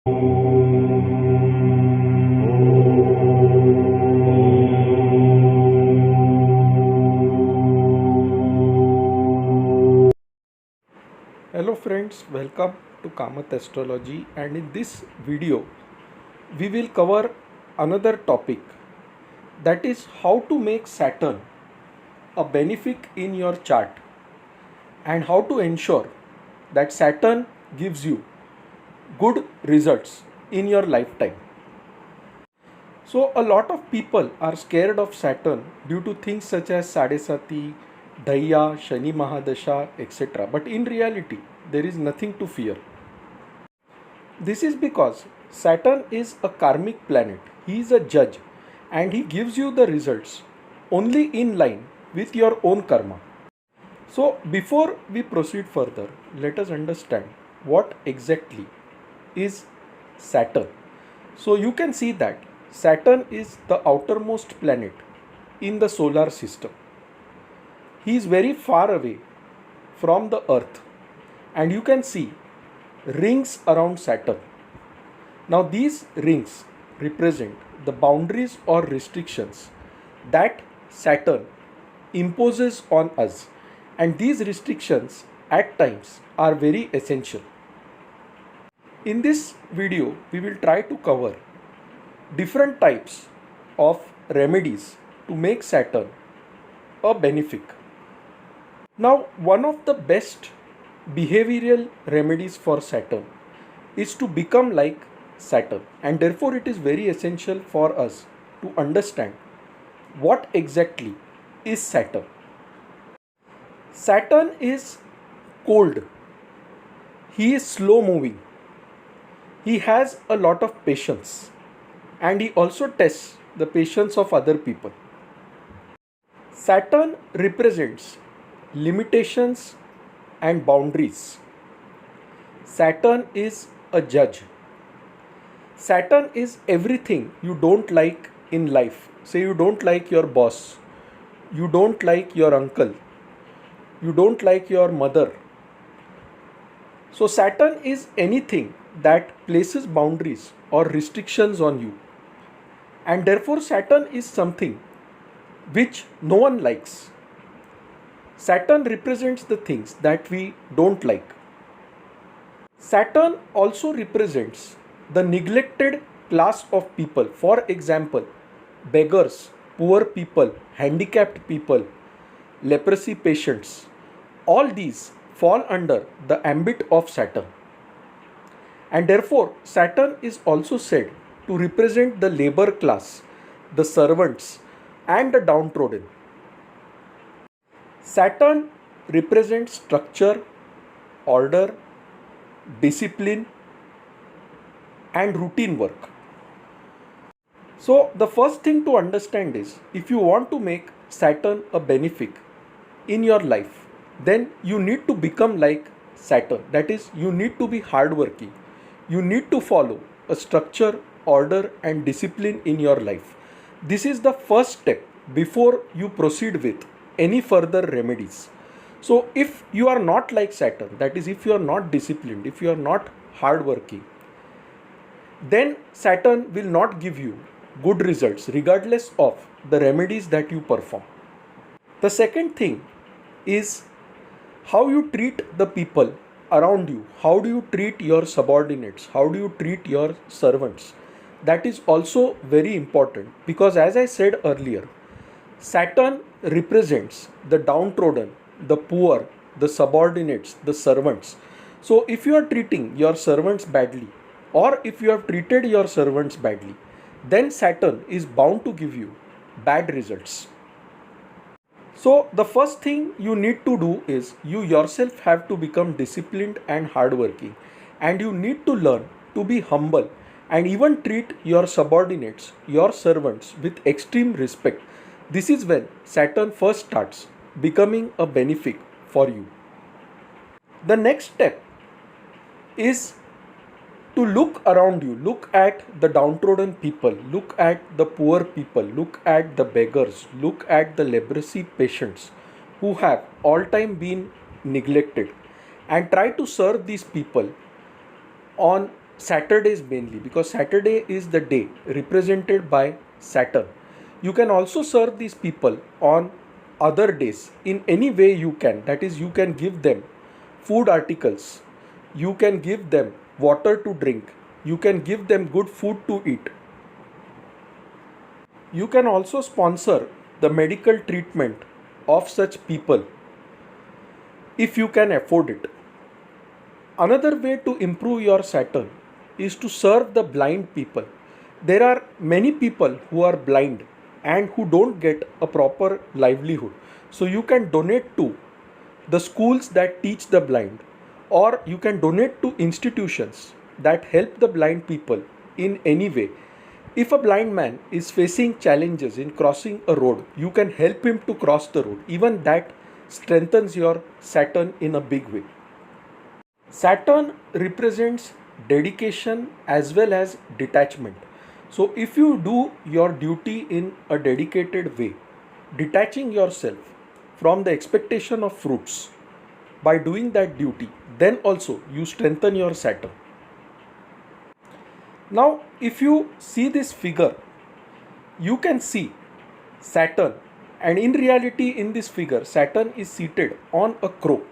Hello friends, welcome to Kamath Astrology, and in this video we will cover another topic, that is how to make Saturn a benefic in your chart and how to ensure that Saturn gives you good results in your lifetime. So a lot of people are scared of Saturn due to things such as Sadesati, Daya, Shani Mahadasha, etc. But in reality, there is nothing to fear. This is because Saturn is a karmic planet. He is a judge and he gives you the results only in line with your own karma. So before we proceed further, let us understand what exactly is Saturn. So you can see that Saturn is the outermost planet in the solar system. He is very far away from the Earth, and you can see rings around Saturn. Now these rings represent the boundaries or restrictions that Saturn imposes on us, and these restrictions at times are very essential. In this video we will try to cover different types of remedies to make Saturn a benefic. Now, one of the best behavioral remedies for Saturn is to become like Saturn, and therefore it is very essential for us to understand what exactly is Saturn. Saturn is cold, he is slow moving, he has a lot of patience, and he also tests the patience of other people. Saturn represents limitations and boundaries. Saturn is a judge. Saturn is everything you don't like in life. Say you don't like your boss, you don't like your uncle, you don't like your mother. So Saturn is anything that places boundaries or restrictions on you. And therefore Saturn is something which no one likes. Saturn represents the things that we don't like. Saturn also represents the neglected class of people. For example, beggars, poor people, handicapped people, leprosy patients. All these fall under the ambit of Saturn. And therefore, Saturn is also said to represent the labor class, the servants, and the downtrodden. Saturn represents structure, order, discipline, and routine work. So, the first thing to understand is if you want to make Saturn a benefic in your life, then you need to become like Saturn. That is, you need to be hardworking. You need to follow a structure, order, and discipline in your life. This is the first step before you proceed with any further remedies. So, if you are not like Saturn, that is, if you are not disciplined, if you are not hardworking, then Saturn will not give you good results regardless of the remedies that you perform. The second thing is how you treat the people around you. How do you treat your subordinates? How do you treat your servants? That is also very important, because as I said earlier, Saturn represents the downtrodden, the poor, the subordinates, the servants. So if you are treating your servants badly, or if you have treated your servants badly, then Saturn is bound to give you bad results. So the first thing you need to do is you yourself have to become disciplined and hardworking, and you need to learn to be humble and even treat your subordinates, your servants, with extreme respect. This is when Saturn first starts becoming a benefic for you. The next step is to look around you, look at the downtrodden people, look at the poor people, look at the beggars, look at the leprosy patients who have all time been neglected, and try to serve these people on Saturdays mainly, because Saturday is the day represented by Saturn. You can also serve these people on other days in any way you can. That is, you can give them food articles, you can give them water to drink, you can give them good food to eat. You can also sponsor the medical treatment of such people if you can afford it. Another way to improve your Saturn is to serve the blind people. There are many people who are blind and who don't get a proper livelihood. So you can donate to the schools that teach the blind, or you can donate to institutions that help the blind people in any way. If a blind man is facing challenges in crossing a road, you can help him to cross the road. Even that strengthens your Saturn in a big way. Saturn represents dedication as well as detachment. So, if you do your duty in a dedicated way, detaching yourself from the expectation of fruits by doing that duty, then also you strengthen your Saturn. Now, if you see this figure, you can see Saturn, and in reality, in this figure, Saturn is seated on a crow.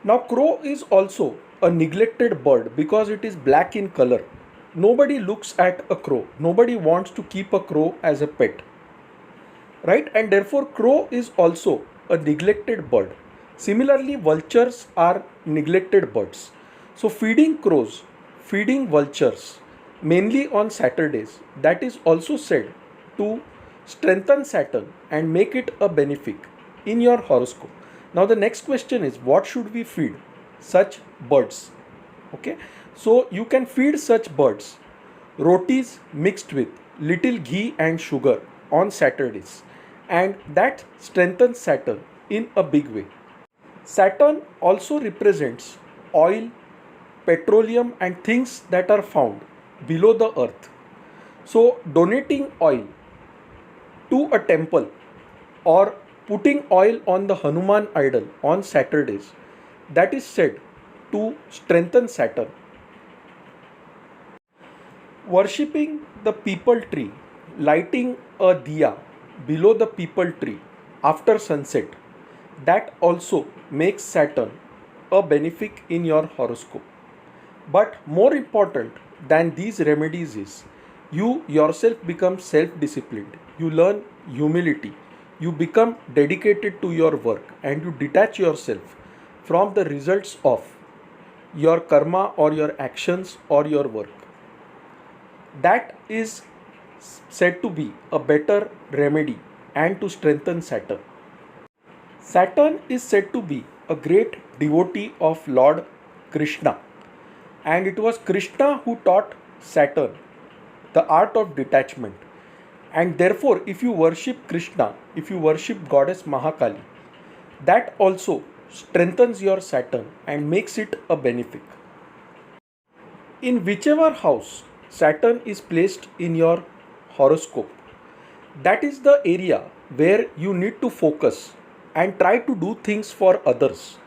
Now, crow is also a neglected bird because it is black in color. Nobody looks at a crow. Nobody wants to keep a crow as a pet, right? And therefore, crow is also a neglected bird. Similarly, vultures are neglected birds. So, feeding crows, feeding vultures, mainly on Saturdays, that is also said to strengthen Saturn and make it a benefic in your horoscope. Now the next question is, what should we feed such birds? Okay, so you can feed such birds rotis mixed with little ghee and sugar on Saturdays, and that strengthens Saturn in a big way. Saturn also represents oil, petroleum, and things that are found below the earth. So donating oil to a temple or putting oil on the Hanuman idol on Saturdays, that is said to strengthen Saturn. Worshipping the peepal tree, lighting a diya below the peepal tree after sunset, that also makes Saturn a benefic in your horoscope. But more important than these remedies is you yourself become self-disciplined, you learn humility, you become dedicated to your work, and you detach yourself from the results of your karma or your actions or your work. That is said to be a better remedy and to strengthen Saturn. Saturn is said to be a great devotee of Lord Krishna, and it was Krishna who taught Saturn the art of detachment. And therefore, if you worship Krishna, if you worship Goddess Mahakali, that also strengthens your Saturn and makes it a benefic. In whichever house Saturn is placed in your horoscope, that is the area where you need to focus and try to do things for others.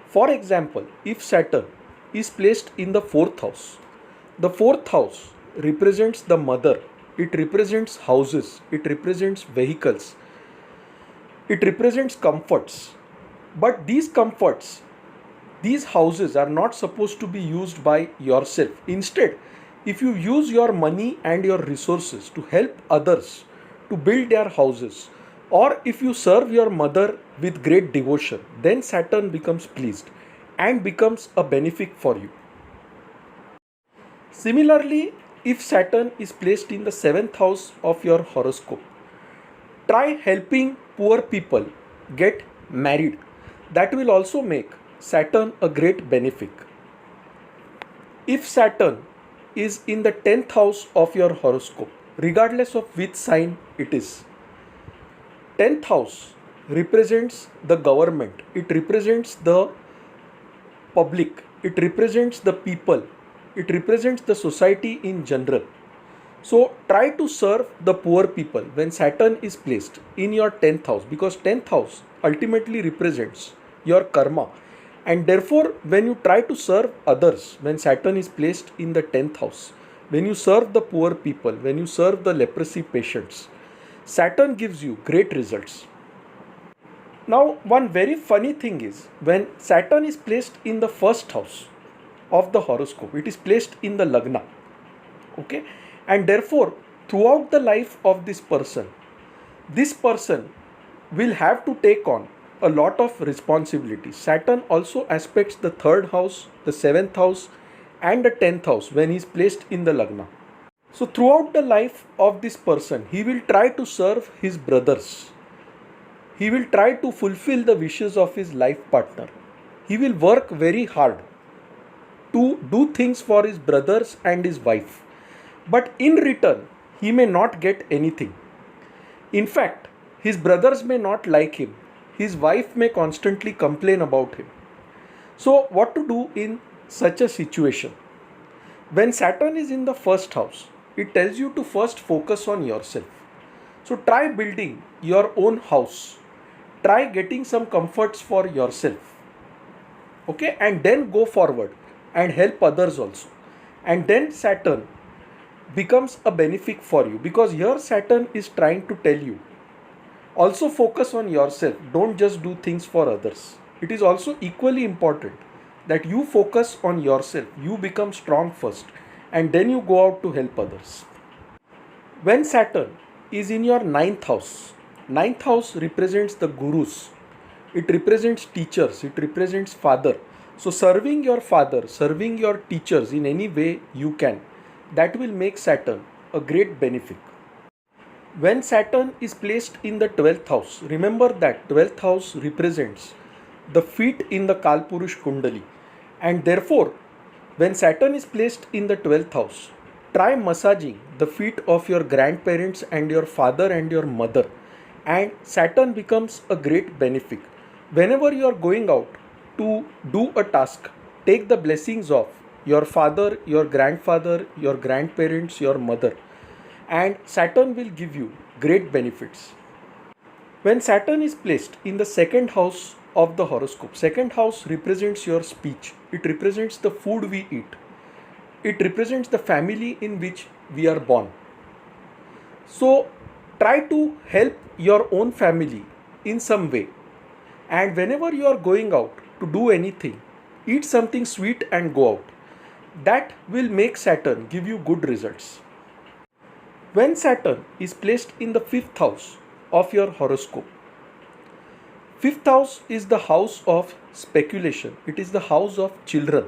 For example, if Saturn is placed in the fourth house represents the mother, it represents houses, it represents vehicles, it represents comforts. But these comforts, these houses are not supposed to be used by yourself. Instead, if you use your money and your resources to help others to build their houses, or if you serve your mother with great devotion, then Saturn becomes pleased and becomes a benefic for you. Similarly, if Saturn is placed in the seventh house of your horoscope, try helping poor people get married. That will also make Saturn a great benefic. If Saturn is in the 10th house of your horoscope, regardless of which sign it is, 10th house represents the government, it represents the public, it represents the people, it represents the society in general. So try to serve the poor people when Saturn is placed in your 10th house, because 10th house ultimately represents your karma, And therefore, when you try to serve others, when Saturn is placed in the 10th house, when you serve the poor people, when you serve the leprosy patients, Saturn gives you great results. Now, one very funny thing is when Saturn is placed in the first house of the horoscope, it is placed in the Lagna. Okay, and therefore, throughout the life of this person will have to take on a lot of responsibilities. Saturn also aspects the third house, the seventh house, and the 10th house when he is placed in the Lagna. So, throughout the life of this person, he will try to serve his brothers. He will try to fulfill the wishes of his life partner. He will work very hard to do things for his brothers and his wife. But in return, he may not get anything. In fact, his brothers may not like him. His wife may constantly complain about him. So, what to do in such a situation? When Saturn is in the first house, it tells you to first focus on yourself. So, try building your own house. Try getting some comforts for yourself. Okay, and then go forward and help others also. And then Saturn becomes a benefic for you, because here Saturn is trying to tell you also focus on yourself, don't just do things for others. It is also equally important that you focus on yourself, you become strong first, and then you go out to help others. When Saturn is in your ninth house represents the gurus, it represents teachers, it represents father. So serving your father, serving your teachers in any way you can, that will make Saturn a great benefit. When Saturn is placed in the 12th house, remember that 12th house represents the feet in the Kalpurush Kundali. And therefore, when Saturn is placed in the 12th house, try massaging the feet of your grandparents and your father and your mother. And Saturn becomes a great benefic. Whenever you are going out to do a task, take the blessings of your father, your grandfather, your grandparents, your mother, and Saturn will give you great benefits. When Saturn is placed in the second house of the horoscope, second house represents your speech, it represents the food we eat, it represents the family in which we are born. So try to help your own family in some way, and whenever you are going out to do anything, eat something sweet and go out. That will make Saturn give you good results. When Saturn is placed in the 5th house of your horoscope, 5th house is the house of speculation, it is the house of children,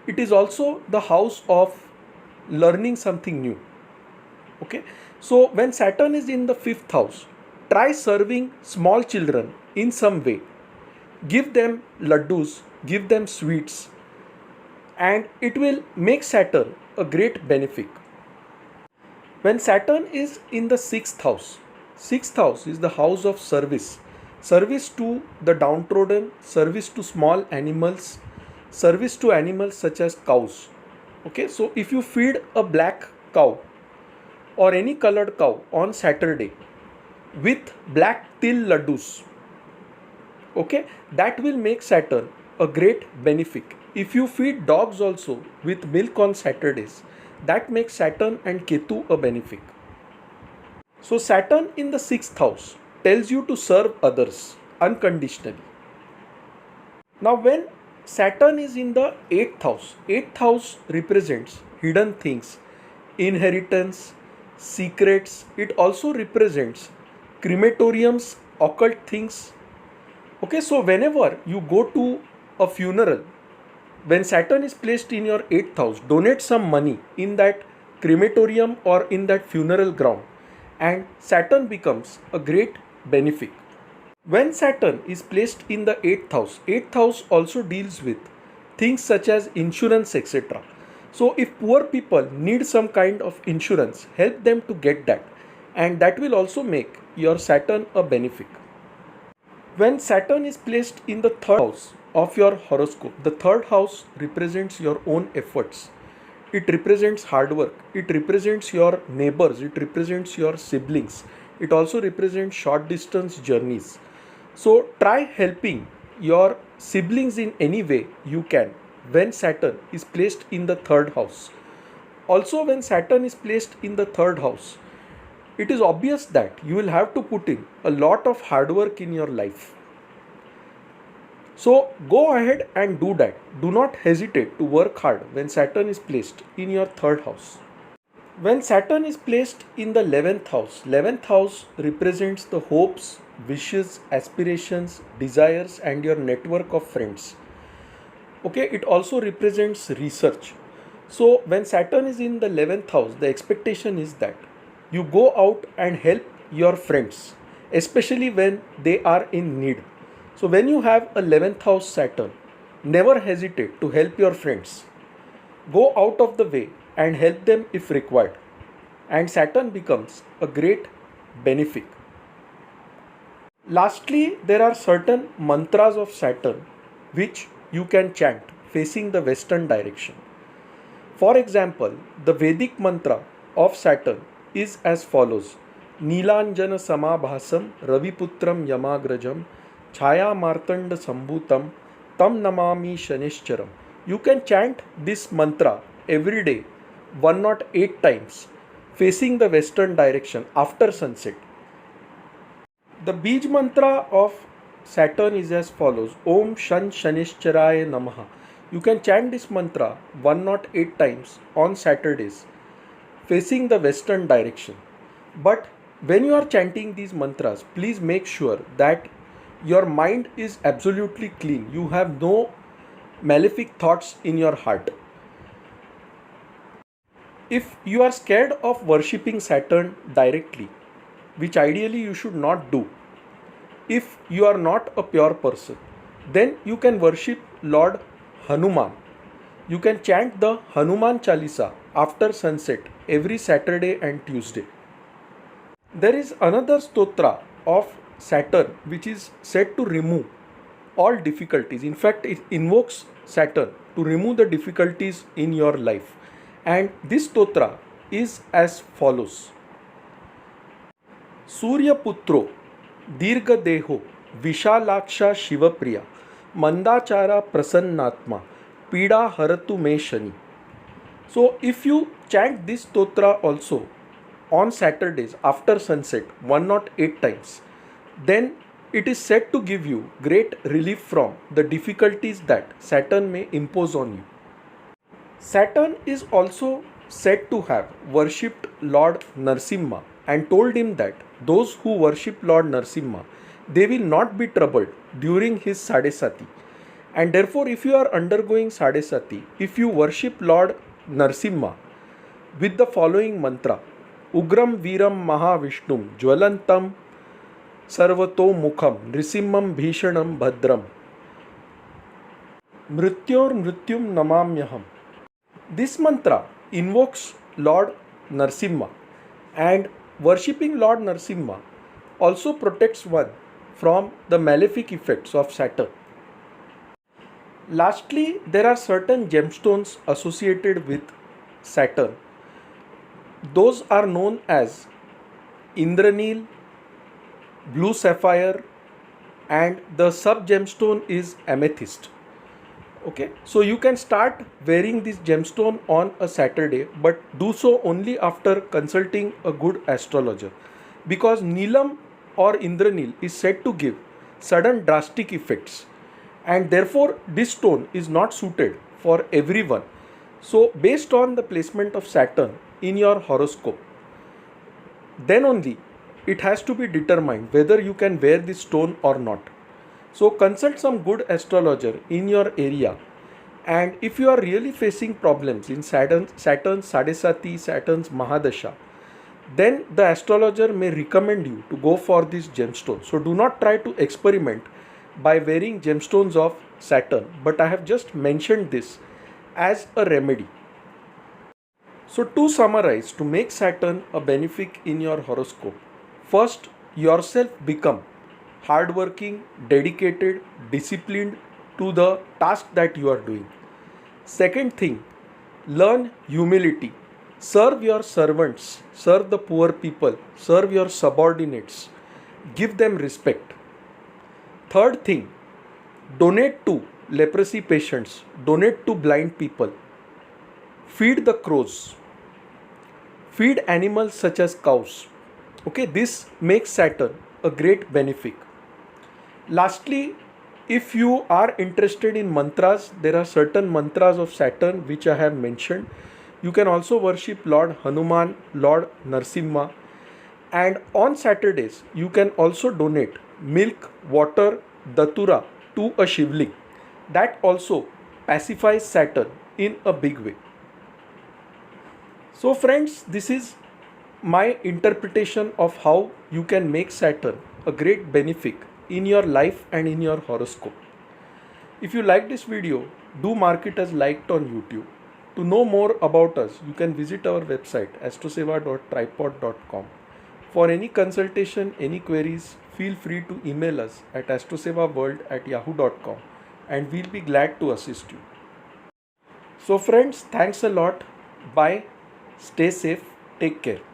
it is also the house of learning something new. Okay, so when Saturn is in the 5th house, try serving small children in some way. Give them laddus, give them sweets, and it will make Saturn a great benefic. When Saturn is in the 6th house is the house of service. Service to the downtrodden, service to small animals, service to animals such as cows. Okay, so if you feed a black cow or any colored cow on Saturday with black til laddus, okay, that will make Saturn a great benefic. If you feed dogs also with milk on Saturdays, that makes Saturn and Ketu a benefic. So Saturn in the 6th house tells you to serve others unconditionally. Now when Saturn is in the 8th house represents hidden things, inheritance, secrets. It also represents crematoriums, occult things. Okay, so whenever you go to a funeral, when Saturn is placed in your 8th house, donate some money in that crematorium or in that funeral ground, and Saturn becomes a great benefic. When Saturn is placed in the 8th house also deals with things such as insurance, etc. So if poor people need some kind of insurance, help them to get that, and that will also make your Saturn a benefic. When Saturn is placed in the 3rd house of your horoscope, the 3rd house represents your own efforts. It represents hard work. It represents your neighbors. It represents your siblings. It also represents short distance journeys. So try helping your siblings in any way you can when Saturn is placed in the third house. Also, when Saturn is placed in the third house, it is obvious that you will have to put in a lot of hard work in your life. So go ahead and do that. Do not hesitate to work hard when Saturn is placed in your third house. When Saturn is placed in the 11th house represents the hopes, wishes, aspirations, desires, and your network of friends. Okay, it also represents research. So, when Saturn is in the 11th house, the expectation is that you go out and help your friends, especially when they are in need. So, when you have a 11th house Saturn, never hesitate to help your friends. Go out of the way and help them if required, and Saturn becomes a great benefic. Lastly, there are certain mantras of Saturn which you can chant facing the western direction. For example, the Vedic mantra of Saturn is as follows: Neelanjana Samabhasam Raviputram Yamagrajam Chaya Martanda Sambhutam Tam Namami Shanishcharam. You can chant this mantra every day 108 times facing the western direction after sunset. The Bij mantra of Saturn is as follows: Om Shan Shanishcharaya Namaha. You can chant this mantra 108 times on Saturdays facing the western direction. But when you are chanting these mantras, please make sure that your mind is absolutely clean. You have no malefic thoughts in your heart. If you are scared of worshipping Saturn directly, which ideally you should not do, if you are not a pure person, then you can worship Lord Hanuman. You can chant the Hanuman Chalisa after sunset every Saturday and Tuesday. There is another stotra of Saturn which is said to remove all difficulties. In fact, it invokes Saturn to remove the difficulties in your life. And this stotra is as follows: Surya Putro Dirgha Deho Vishalaksha Shivapriya Mandachara Prasannatma Pida Haratu Me Shani. So, if you chant this stotra also on Saturdays after sunset 108 times, then it is said to give you great relief from the difficulties that Saturn may impose on you. Saturn is also said to have worshipped Lord Narsimha and told him that those who worship Lord Narsimha, they will not be troubled during his Sadesati. And therefore, if you are undergoing Sadesati, if you worship Lord Narsimha with the following mantra: Ugram Viram Mahavishnum Jwalantam Sarvato Mukham Nrisimham Bhishanam Bhadram Mrityor Mrityum Namamyaham. This mantra invokes Lord Narsimha, and worshipping Lord Narsimha also protects one from the malefic effects of Saturn. Lastly, there are certain gemstones associated with Saturn. Those are known as Indranil, blue sapphire, and the sub gemstone is amethyst. Okay, so you can start wearing this gemstone on a Saturday, but do so only after consulting a good astrologer, because Neelam or Indranil is said to give sudden drastic effects, and therefore this stone is not suited for everyone. So, based on the placement of Saturn in your horoscope, then only it has to be determined whether you can wear this stone or not. So consult some good astrologer in your area, and if you are really facing problems in Saturn's Sadesati, Saturn's Mahadasha, then the astrologer may recommend you to go for this gemstone. So do not try to experiment by wearing gemstones of Saturn, but I have just mentioned this as a remedy. So to summarize, to make Saturn a benefic in your horoscope, first, yourself become hardworking, dedicated, disciplined to the task that you are doing. Second thing, learn humility. Serve your servants, serve the poor people, serve your subordinates, give them respect. Third thing, donate to leprosy patients, donate to blind people, feed the crows, feed animals such as cows. Okay, this makes Saturn a great benefic. Lastly, if you are interested in mantras, there are certain mantras of Saturn which I have mentioned. You can also worship Lord Hanuman, Lord Narsimha, and on Saturdays you can also donate milk, water, datura to a shivling. That also pacifies Saturn in a big way. So, friends, this is my interpretation of how you can make Saturn a great benefic in your life and in your horoscope. If you like this video, do mark it as liked on YouTube. To know more about us, you can visit our website astroseva.tripod.com. For any consultation, any queries, feel free to email us at astrosevaworld@yahoo.com and we'll be glad to assist you. So, friends, thanks a lot. Bye. Stay safe. Take care.